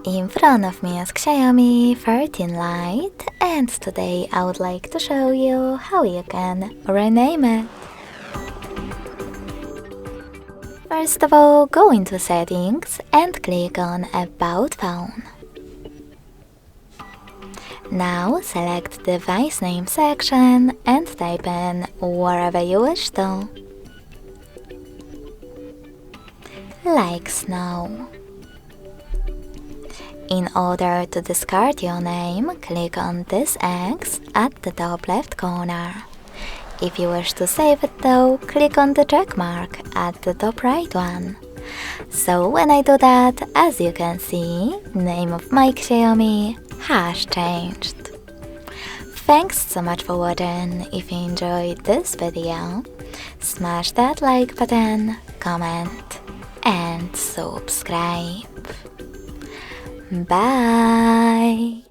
In front of me is Xiaomi 13 Lite, and today I would like to show you how you can rename it. First of all, go into Settings and click on About Phone. Now select Device Name section and type in wherever you wish to, like Snow. In order to discard your name, click on this X at the top left corner. If you wish to save it though, click on the check mark at the top right one. So when I do that, as you can see, name of my Xiaomi has changed. Thanks so much for watching. If you enjoyed this video, smash that like button, comment and subscribe. Bye!